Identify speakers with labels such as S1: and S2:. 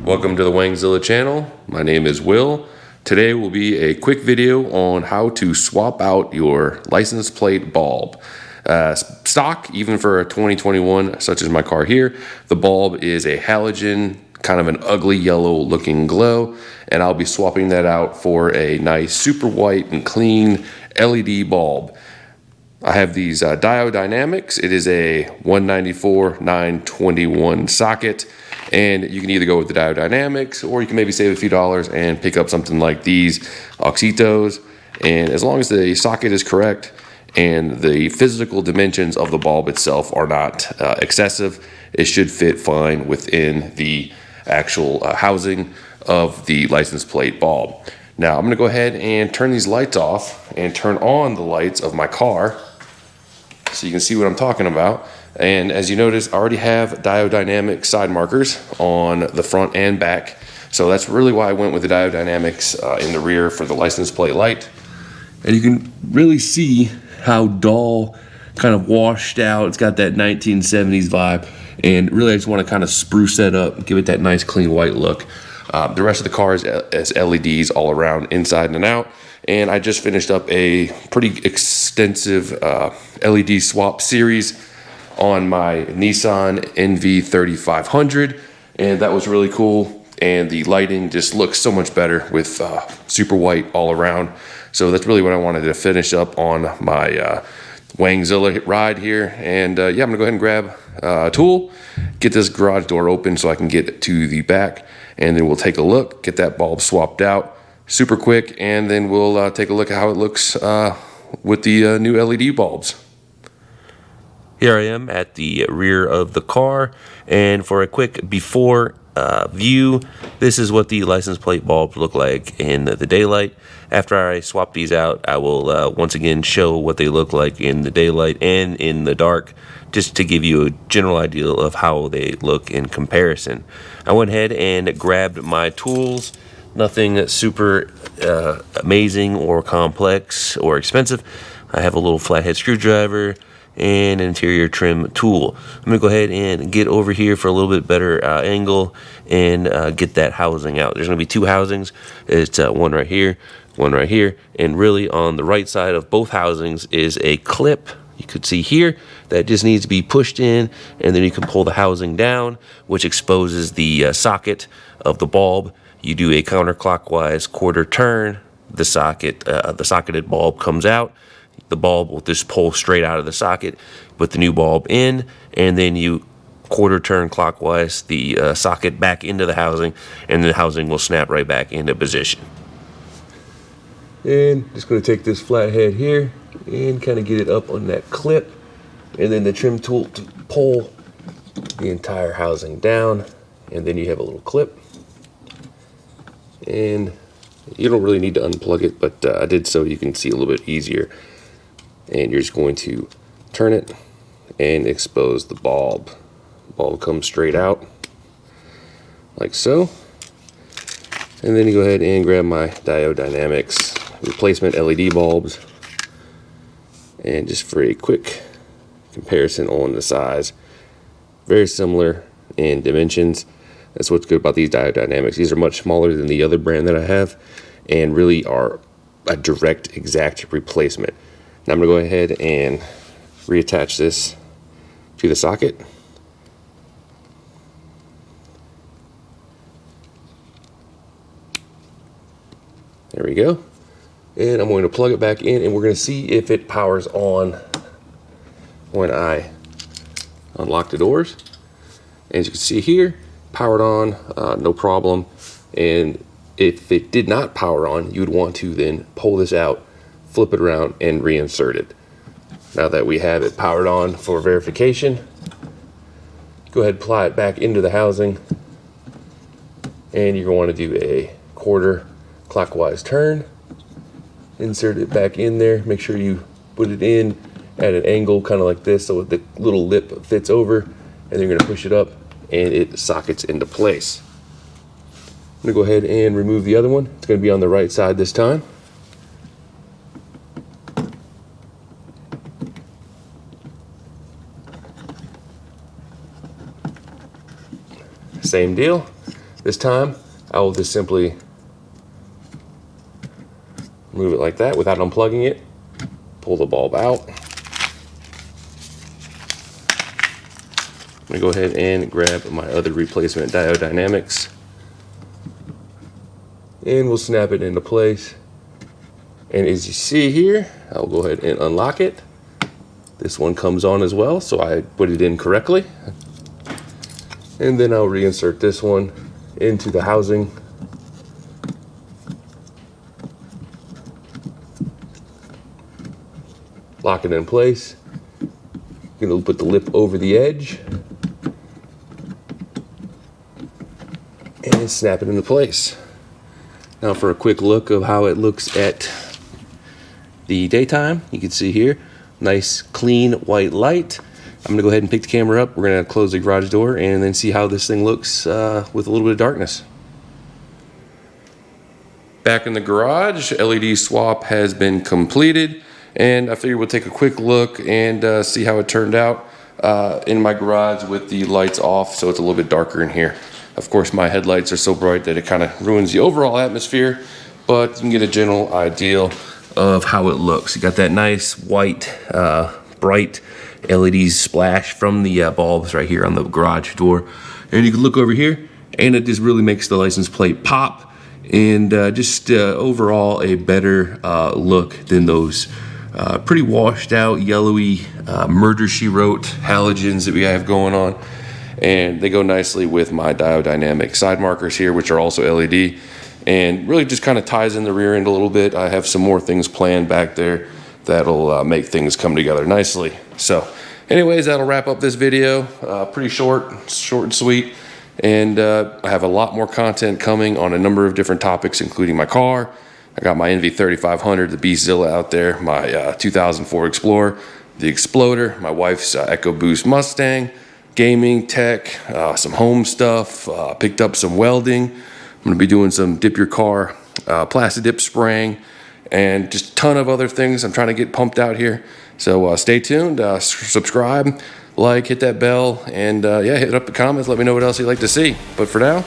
S1: Welcome to the Wangzilla channel. My name is Will. Today will be a quick video on how to swap out your license plate bulb. Stock, even for a 2021, such as my car here, the bulb is a halogen, kind of an ugly yellow looking glow, and I'll be swapping that out for a nice super white and clean LED bulb. I have these Diode Dynamics. It is a 194/921 socket, and you can either go with the Diode Dynamics or you can maybe save a few dollars and pick up something like these Oxitos. And as long as the socket is correct and the physical dimensions of the bulb itself are not excessive, it should fit fine within the actual housing of the license plate bulb. Now I'm going to go ahead and turn these lights off and turn on the lights of my car so you can see what I'm talking about. And as you notice, I already have Diode Dynamic side markers on the front and back. So that's really why I went with the Diode Dynamics in the rear for the license plate light. And you can really see how dull, kind of washed out. It's got that 1970s vibe. And really I just want to kind of spruce that up, give it that nice clean white look. The rest of the car is LEDs all around, inside and out. And I just finished up a pretty extensive LED swap series on my Nissan NV3500, and that was really cool. And the lighting just looks so much better with super white all around. So that's really what I wanted to finish up on my Wangzilla ride here. And yeah, I'm gonna go ahead and grab a tool, get this garage door open so I can get to the back, and then we'll take a look, get that bulb swapped out super quick, and then we'll take a look at how it looks with the new LED bulbs. Here I am at the rear of the car, and for a quick before view, this is what the license plate bulbs look like in the daylight. After I swap these out, I will once again show what they look like in the daylight and in the dark, just to give you a general idea of how they look in comparison. I went ahead and grabbed my tools. Nothing super amazing or complex or expensive. I have a little flathead screwdriver and an interior trim tool. I'm gonna go ahead and get over here for a little bit better angle and get that housing out. There's gonna be two housings. It's one right here, and really on the right side of both housings is a clip. You could see here that just needs to be pushed in, and then you can pull the housing down, which exposes the socket of the bulb. You do a counterclockwise quarter turn, the socketed bulb comes out. The bulb will just pull straight out of the socket, put the new bulb in, and then you quarter turn clockwise the socket back into the housing, and the housing will snap right back into position. And just going to take this flathead here and kind of get it up on that clip, and then the trim tool to pull the entire housing down, and then you have a little clip. And you don't really need to unplug it, but I did so you can see a little bit easier. And you're just going to turn it and expose the bulb. Bulb comes straight out like so. And then you go ahead and grab my Diode Dynamics replacement LED bulbs, and just for a quick comparison on the size, very similar in dimensions. That's what's good about these Diode Dynamics. These are much smaller than the other brand that I have, and really are a direct, exact replacement. Now I'm going to go ahead and reattach this to the socket. There we go. And I'm going to plug it back in, and we're going to see if it powers on when I unlock the doors. As you can see here, powered on, no problem. And if it did not power on, you would want to then pull this out, flip it around, and reinsert it. Now that we have it powered on for verification, go ahead and ply it back into the housing, and you're going to want to do a quarter clockwise turn, insert it back in there, make sure you put it in at an angle kind of like this so the little lip fits over, and then you're going to push it up and it sockets into place. I'm going to go ahead and remove the other one. It's going to be on the right side this time. Same deal. This time, I will just simply move it like that without unplugging it. Pull the bulb out. I'm gonna go ahead and grab my other replacement diode dynamics, and we'll snap it into place. And as you see here, I'll go ahead and unlock it. This one comes on as well, so I put it in correctly. And then I'll reinsert this one into the housing. Lock it in place. Gonna put the lip over the edge and snap it into place. Now for a quick look of how it looks at the daytime, you can see here, nice clean white light. I'm gonna go ahead and pick the camera up. We're gonna close the garage door and then see how this thing looks with a little bit of darkness. Back in the garage, LED swap has been completed, and I figured we'll take a quick look and see how it turned out in my garage with the lights off, so it's a little bit darker in here. Of course, my headlights are so bright that it kind of ruins the overall atmosphere, but you can get a general idea of how it looks. You got that nice white, bright LED splash from the bulbs right here on the garage door. And you can look over here, and it just really makes the license plate pop, and just overall a better look than those pretty washed out, yellowy, Murder, She Wrote halogens that we have going on. And they go nicely with my diode dynamic side markers here, which are also LED, and really just kind of ties in the rear end a little bit. I have some more things planned back there that'll make things come together nicely. So anyways, that'll wrap up this video. Pretty short and sweet. And I have a lot more content coming on a number of different topics, including my car. I got my NV3500, the Beastzilla out there, my 2004 Explorer, the Exploder, my wife's EcoBoost Mustang, gaming, tech, some home stuff, picked up some welding. I'm gonna be doing some dip your car, plastic dip spraying, and just a ton of other things I'm trying to get pumped out here. So stay tuned, subscribe, like, hit that bell, and yeah, hit up the comments, let me know what else you'd like to see. But for now,